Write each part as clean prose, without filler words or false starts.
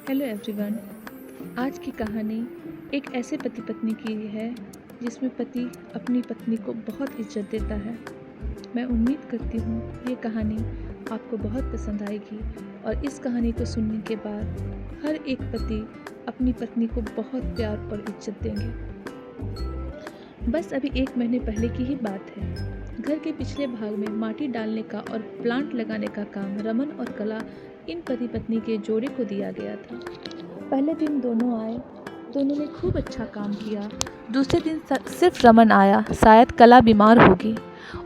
Hello everyone. आज की कहानी एक ऐसे पति पत्नी की है जिसमें पति अपनी पत्नी को बहुत इज्जत देता है। मैं उम्मीद करती हूँ ये कहानी आपको बहुत पसंद आएगी और इस कहानी को सुनने के बाद हर एक पति अपनी पत्नी को बहुत प्यार और इज्जत देंगे। बस अभी 1 महीने पहले की ही बात है। घर के पिछले भाग में माटी डालने का और प्लांट लगाने का काम रमन और कला इन पति पत्नी के जोड़े को दिया गया था। पहले दिन दोनों आए, दोनों ने खूब अच्छा काम किया। दूसरे दिन सिर्फ रमन आया, शायद कला बीमार होगी।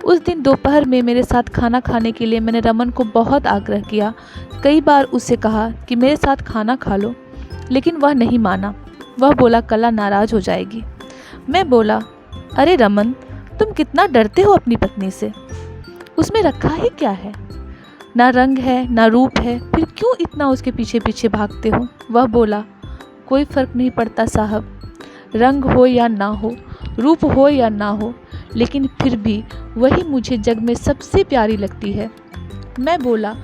उस दिन दोपहर में मेरे साथ खाना खाने के लिए मैंने रमन को बहुत आग्रह किया। कई बार उससे कहा कि मेरे साथ खाना खा लो, लेकिन वह नहीं माना। वह बोला कला नाराज़ हो जाएगी। मैं बोला, अरे रमन, तुम कितना डरते हो अपनी पत्नी से। उसमें रखा ही क्या है? ना रंग है ना रूप है, फिर क्यों इतना उसके पीछे पीछे भागते हो? वह बोला, कोई फ़र्क नहीं पड़ता साहब, रंग हो या ना हो, रूप हो या ना हो, लेकिन फिर भी वही मुझे जग में सबसे प्यारी लगती है। मैं बोला,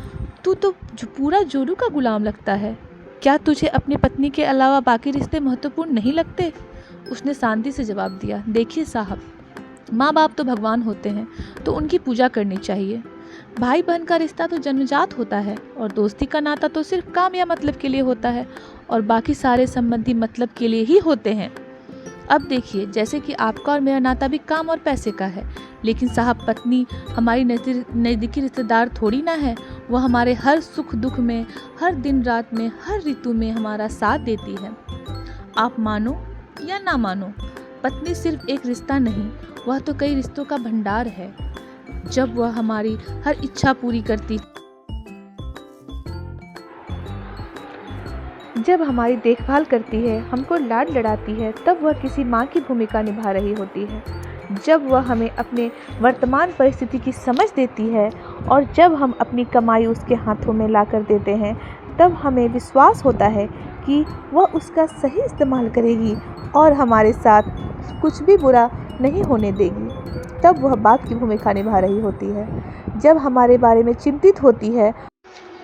तू तो पूरा जोरू का गुलाम लगता है। क्या तुझे अपनी पत्नी के अलावा बाकी रिश्ते महत्वपूर्ण नहीं लगते? उसने शांति से जवाब दिया, देखिए साहब, माँ बाप तो भगवान होते हैं, तो उनकी पूजा करनी चाहिए। भाई बहन का रिश्ता तो जन्मजात होता है और दोस्ती का नाता तो सिर्फ काम या मतलब के लिए होता है और बाकी सारे संबंधी मतलब के लिए ही होते हैं। अब देखिए, जैसे कि आपका और मेरा नाता भी काम और पैसे का है, लेकिन साहब पत्नी हमारी नज़दीकी रिश्तेदार थोड़ी ना है। वह हमारे हर सुख दुख में, हर दिन रात में, हर ऋतु में हमारा साथ देती है। आप मानो या ना मानो, पत्नी सिर्फ एक रिश्ता नहीं, वह तो कई रिश्तों का भंडार है। जब वह हमारी हर इच्छा पूरी करती, जब हमारी देखभाल करती है, हमको लाड लड़ाती है, तब वह किसी माँ की भूमिका निभा रही होती है। जब वह हमें अपने वर्तमान परिस्थिति की समझ देती है और जब हम अपनी कमाई उसके हाथों में ला कर देते हैं, तब हमें विश्वास होता है कि वह उसका सही इस्तेमाल करेगी और हमारे साथ कुछ भी बुरा नहीं होने देगी। तब वह बाप की भूमिका निभा रही होती है। जब हमारे बारे में चिंतित होती है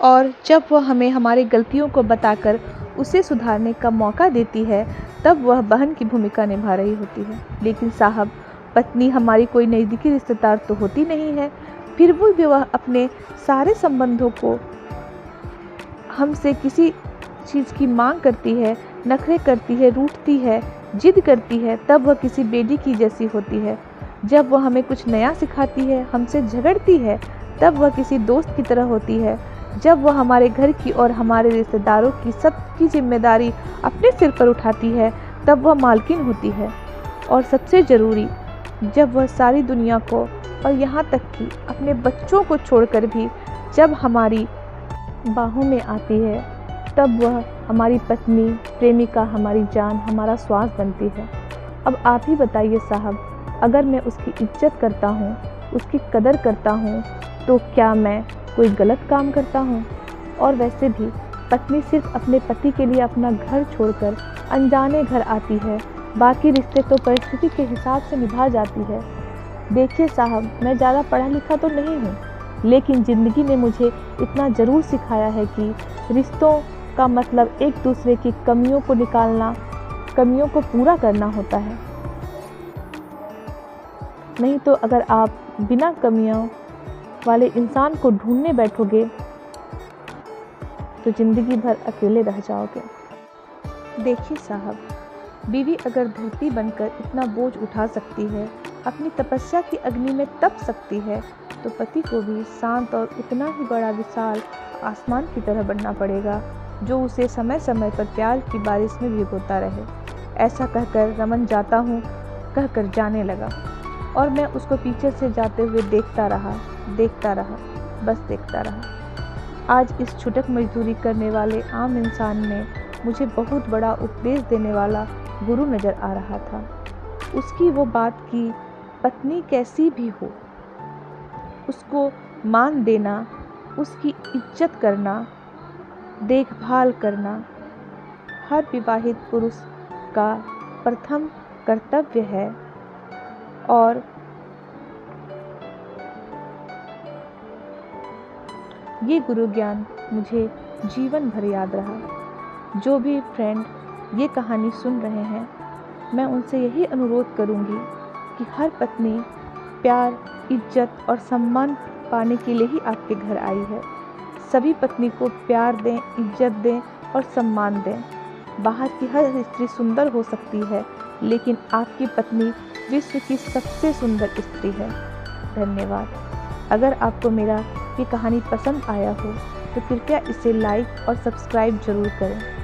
और जब वह हमें हमारी गलतियों को बताकर उसे सुधारने का मौका देती है, तब वह बहन की भूमिका निभा रही होती है। लेकिन साहब, पत्नी हमारी कोई नज़दीकी रिश्तेदार तो होती नहीं है, फिर भी वह अपने सारे संबंधों को हमसे किसी चीज़ की मांग करती है, नखरे करती है, रूठती है, जिद करती है, तब वह किसी बेटी की जैसी होती है। जब वह हमें कुछ नया सिखाती है, हमसे झगड़ती है, तब वह किसी दोस्त की तरह होती है। जब वह हमारे घर की और हमारे रिश्तेदारों की सबकी जिम्मेदारी अपने सिर पर उठाती है, तब वह मालकिन होती है। और सबसे ज़रूरी, जब वह सारी दुनिया को और यहाँ तक कि अपने बच्चों को छोड़कर भी जब हमारी बाहों में आती है, तब वह हमारी पत्नी, प्रेमिका, हमारी जान, हमारा श्वास बनती है। अब आप ही बताइए साहब, अगर मैं उसकी इज्जत करता हूँ, उसकी कदर करता हूँ, तो क्या मैं कोई गलत काम करता हूँ? और वैसे भी पत्नी सिर्फ अपने पति के लिए अपना घर छोड़कर अनजाने घर आती है, बाकी रिश्ते तो परिस्थिति के हिसाब से निभा जाती है। देखिए साहब, मैं ज़्यादा पढ़ा लिखा तो नहीं हूँ, लेकिन ज़िंदगी ने मुझे इतना ज़रूर सिखाया है कि रिश्तों का मतलब एक दूसरे की कमियों को निकालना, कमियों को पूरा करना होता है। नहीं तो अगर आप बिना कमियों वाले इंसान को ढूंढने बैठोगे तो ज़िंदगी भर अकेले रह जाओगे। देखिए साहब, बीवी अगर धरती बनकर इतना बोझ उठा सकती है, अपनी तपस्या की अग्नि में तप सकती है, तो पति को भी शांत और उतना ही बड़ा विशाल आसमान की तरह बनना पड़ेगा, जो उसे समय समय पर प्यार की बारिश में भिगोता रहे। ऐसा कहकर रमन जाता हूँ कहकर जाने लगा और मैं उसको पीछे से जाते हुए देखता रहा, बस देखता रहा। आज इस छुटक मजदूरी करने वाले आम इंसान में मुझे बहुत बड़ा उपदेश देने वाला गुरु नज़र आ रहा था। उसकी वो बात कि पत्नी कैसी भी हो, उसको मान देना, उसकी इज्जत करना, देखभाल करना हर विवाहित पुरुष का प्रथम कर्तव्य है। और ये गुरु ज्ञान मुझे जीवन भर याद रहा। जो भी फ्रेंड ये कहानी सुन रहे हैं, मैं उनसे यही अनुरोध करूँगी कि हर पत्नी प्यार, इज्जत और सम्मान पाने के लिए ही आपके घर आई है। सभी पत्नी को प्यार दें, इज्जत दें और सम्मान दें। बाहर की हर स्त्री सुंदर हो सकती है, लेकिन आपकी पत्नी विश्व की सबसे सुंदर स्त्री है। धन्यवाद। अगर आपको मेरा ये कहानी पसंद आया हो तो कृपया इसे लाइक और सब्सक्राइब ज़रूर करें।